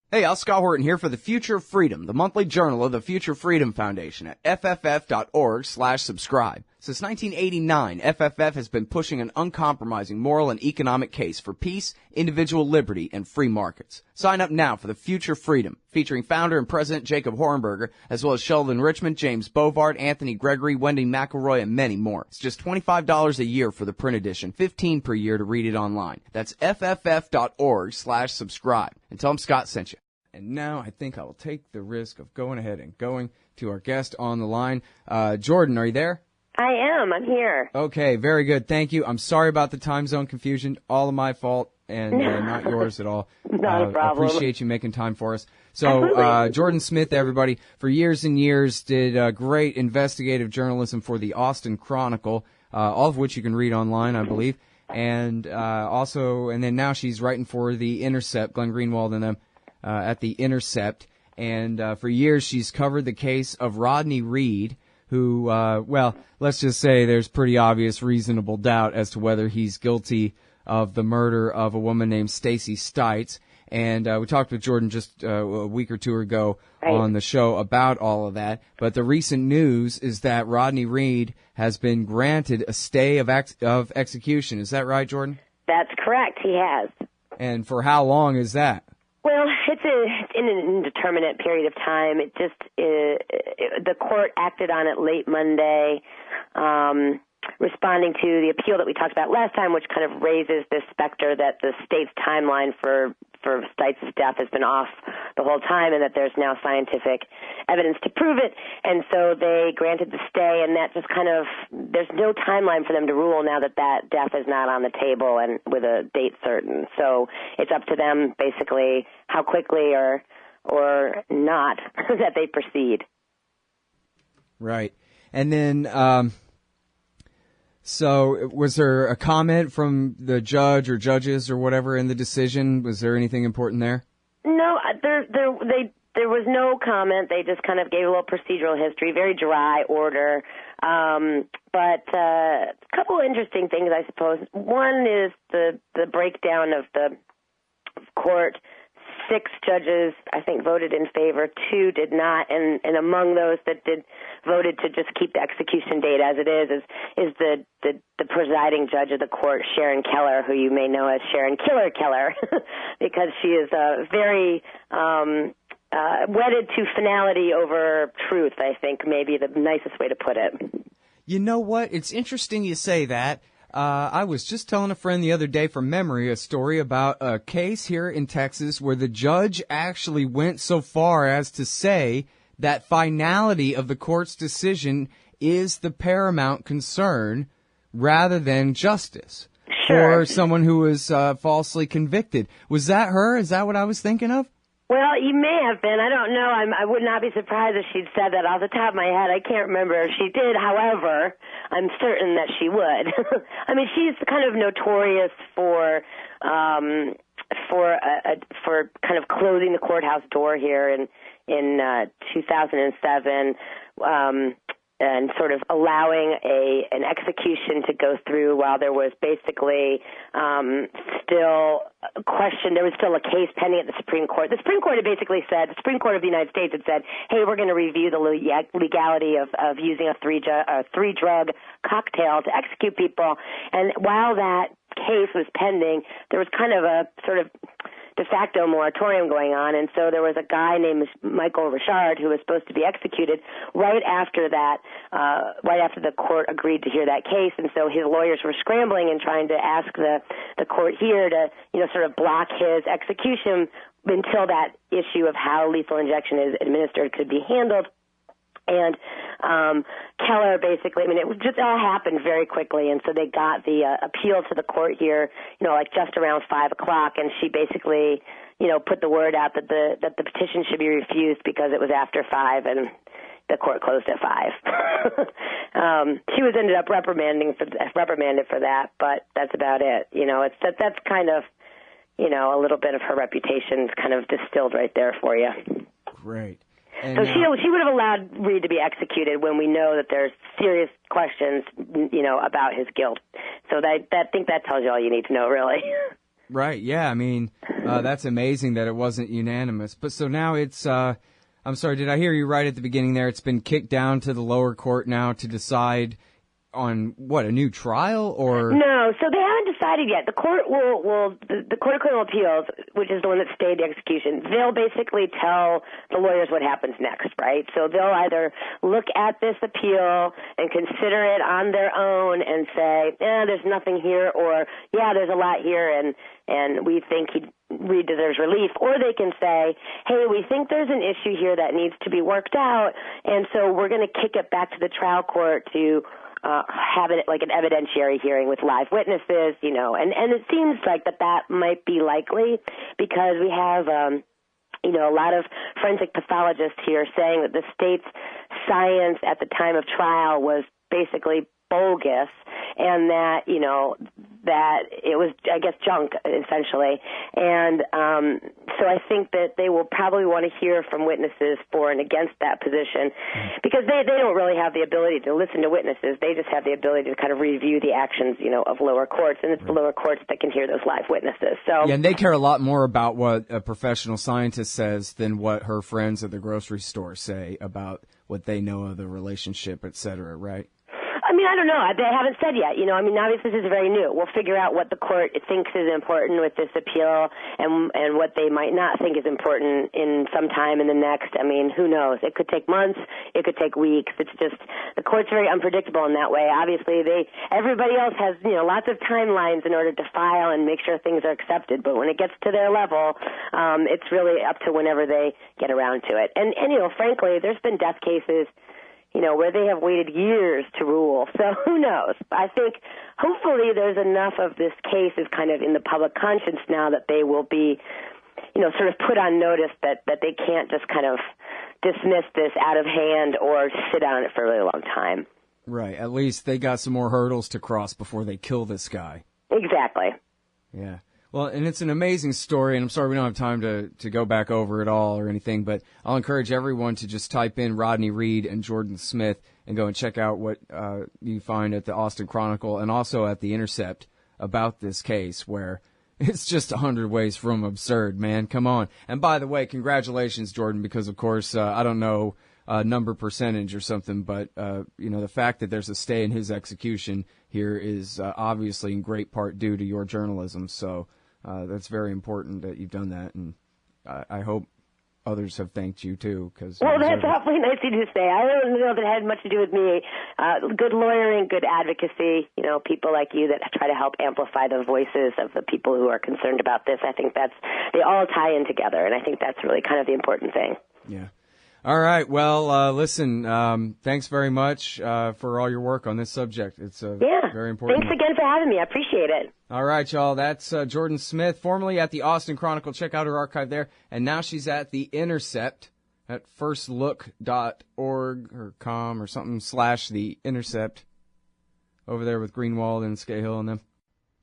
Hey, I'm Scott Horton here for the Future of Freedom, the monthly journal of the Future Freedom Foundation at fff.org/subscribe. Since 1989, FFF has been pushing an uncompromising moral and economic case for peace, individual liberty, and free markets. Sign up now for the Future Freedom, featuring founder and president Jacob Hornberger, as well as Sheldon Richmond, James Bovard, Anthony Gregory, Wendy McElroy, and many more. It's just $25 a year for the print edition, $15 per year to read it online. That's fff.org/subscribe. And tell them Scott sent you. And now I think I will take the risk of going ahead and going to our guest on the line. Jordan, are you there? I am. I'm here. Okay, very good. Thank you. I'm sorry about the time zone confusion. All of my fault and not yours at all. Not a problem. I appreciate you making time for us. So, Jordan Smith, everybody, for years and years did great investigative journalism for the Austin Chronicle, all of which you can read online, I believe. And then now she's writing for the Intercept, Glenn Greenwald and them, at the Intercept. And for years she's covered the case of Rodney Reed, who, let's just say there's pretty obvious reasonable doubt as to whether he's guilty of the murder of a woman named Stacy Stites. And we talked with Jordan just a week or two ago on the show about all of that. But the recent news is that Rodney Reed has been granted a stay of execution. Is that right, Jordan? That's correct. He has. And for how long is that? Well, it's in an indeterminate period of time. It just the court acted on it late Monday, responding to the appeal that we talked about last time, which kind of raises this specter that the state's timeline for Stites' death has been off the whole time, and that there's now scientific evidence to prove it. And so they granted the stay, and that just kind of, there's no timeline for them to rule now that that death is not on the table and with a date certain. So it's up to them, basically, how quickly or not that they proceed. Right. And then, so was there a comment from the judge or judges or whatever in the decision? Was there anything important there? No, there was no comment. They just kind of gave a little procedural history, very dry order. But a couple of interesting things, I suppose. One is the breakdown of the court. 6 judges, I think, voted in favor. 2 did not, and among those that voted to just keep the execution date as it is the presiding judge of the court, Sharon Keller, who you may know as Sharon Killer Keller, because she is very wedded to finality over truth, I think, maybe the nicest way to put it. You know what? It's interesting you say that. I was just telling a friend the other day from memory a story about a case here in Texas where the judge actually went so far as to say that finality of the court's decision is the paramount concern rather than justice for someone who was falsely convicted. Was that her? Is that what I was thinking of? Well, you may have been. I don't know. I would not be surprised if she'd said that off the top of my head. I can't remember if she did. However, I'm certain that she would. I mean, she's kind of notorious for kind of closing the courthouse door here in 2007. And sort of allowing an execution to go through while there was basically still a question. There was still a case pending at the Supreme Court. The Supreme Court had basically said, the Supreme Court of the United States had said, hey, we're going to review the legality of using a three-drug cocktail to execute people. And while that case was pending, there was kind of a sort of de facto moratorium going on, and so there was a guy named Michael Richard who was supposed to be executed right after that, right after the court agreed to hear that case, and so his lawyers were scrambling and trying to ask the court here to, sort of block his execution until that issue of how lethal injection is administered could be handled. And Keller basically, I mean, it just all happened very quickly, and so they got the appeal to the court here, like just around 5 o'clock, and she basically, put the word out that the petition should be refused because it was after 5, and the court closed at 5. She was ended up reprimanded for that, but that's about it. That's kind of, a little bit of her reputation kind of distilled right there for you. Great. And so she would have allowed Reed to be executed when we know that there's serious questions, about his guilt. So I think that tells you all you need to know, really. Right. Yeah. I mean, that's amazing that it wasn't unanimous. But so now it's, I'm sorry, did I hear you right at the beginning there? It's been kicked down to the lower court now to decide on what, a new trial or? No, so they haven't decided yet. The court the Court of Criminal Appeals, which is the one that stayed the execution, they'll basically tell the lawyers what happens next, right? So they'll either look at this appeal and consider it on their own and say, there's nothing here, or yeah, there's a lot here, and we think Reed deserves relief, or they can say, hey, we think there's an issue here that needs to be worked out, and so we're going to kick it back to the trial court to have it like an evidentiary hearing with live witnesses, and it seems like that might be likely because we have, a lot of forensic pathologists here saying that the state's science at the time of trial was basically bogus, and that that it was, I guess, junk essentially. And so I think that they will probably want to hear from witnesses for and against that position, because they don't really have the ability to listen to witnesses. They just have the ability to kind of review the actions, of lower courts, and it's the lower courts that can hear those live witnesses. So yeah, and they care a lot more about what a professional scientist says than what her friends at the grocery store say about what they know of the relationship, et cetera, right? I mean, I don't know. They haven't said yet. Obviously this is very new. We'll figure out what the court thinks is important with this appeal and what they might not think is important in some time in the next. I mean, who knows? It could take months. It could take weeks. It's just the court's very unpredictable in that way. Obviously, everybody else has, lots of timelines in order to file and make sure things are accepted. But when it gets to their level, it's really up to whenever they get around to it. And frankly, there's been death cases where they have waited years to rule. So who knows? I think hopefully there's enough of this case is kind of in the public conscience now that they will be, sort of put on notice that they can't just kind of dismiss this out of hand or sit on it for a really long time. Right. At least they got some more hurdles to cross before they kill this guy. Exactly. Yeah. Well, and it's an amazing story, and I'm sorry we don't have time to go back over it all or anything, but I'll encourage everyone to just type in Rodney Reed and Jordan Smith and go and check out what you find at the Austin Chronicle and also at the Intercept about this case, where it's just 100 ways from absurd, man. Come on. And by the way, congratulations, Jordan, because, of course, I don't know number percentage or something, but, the fact that there's a stay in his execution here is obviously in great part due to your journalism, so that's very important that you've done that, and I hope others have thanked you too. Well, that's awfully nice of you to say. I don't know that it had much to do with me. Good lawyering, good advocacy, people like you that try to help amplify the voices of the people who are concerned about this. I think they all tie in together, and I think that's really kind of the important thing. Yeah. All right. Well, listen, thanks very much for all your work on this subject. It's very important. Thanks again for having me. I appreciate it. All right, y'all. That's Jordan Smith, formerly at the Austin Chronicle. Check out her archive there. And now she's at the Intercept at firstlook.org or com or something / the Intercept over there with Greenwald and Scahill and them.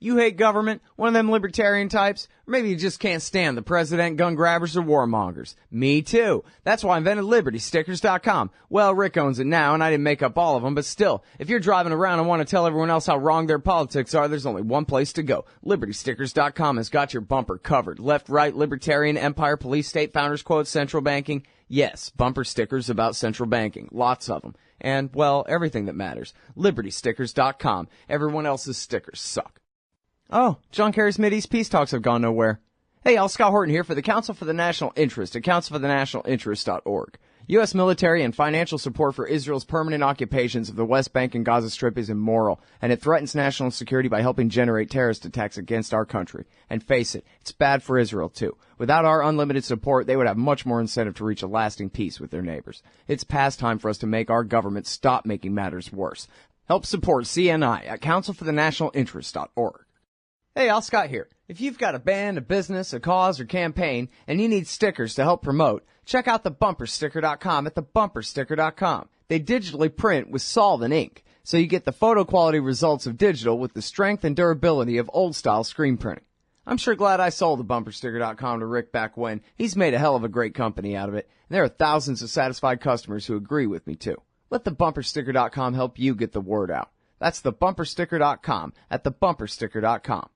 You hate government, one of them libertarian types, or maybe you just can't stand the president, gun grabbers, or warmongers. Me too. That's why I invented LibertyStickers.com. Well, Rick owns it now, and I didn't make up all of them, but still, if you're driving around and want to tell everyone else how wrong their politics are, there's only one place to go. LibertyStickers.com has got your bumper covered. Left, right, libertarian, empire, police, state, founders quote, central banking. Yes, bumper stickers about central banking. Lots of them. And, well, everything that matters. LibertyStickers.com. Everyone else's stickers suck. Oh, John Kerry's Mideast peace talks have gone nowhere. Hey, y'all, Scott Horton here for the Council for the National Interest at councilforthenationalinterest.org. U.S. military and financial support for Israel's permanent occupations of the West Bank and Gaza Strip is immoral, and it threatens national security by helping generate terrorist attacks against our country. And face it, it's bad for Israel, too. Without our unlimited support, they would have much more incentive to reach a lasting peace with their neighbors. It's past time for us to make our government stop making matters worse. Help support CNI at councilforthenationalinterest.org. Hey, Al Scott here. If you've got a band, a business, a cause, or campaign, and you need stickers to help promote, check out thebumpersticker.com at thebumpersticker.com. They digitally print with solvent ink, so you get the photo quality results of digital with the strength and durability of old-style screen printing. I'm sure glad I sold thebumpersticker.com to Rick back when. He's made a hell of a great company out of it, and there are thousands of satisfied customers who agree with me, too. Let thebumpersticker.com help you get the word out. That's thebumpersticker.com at thebumpersticker.com.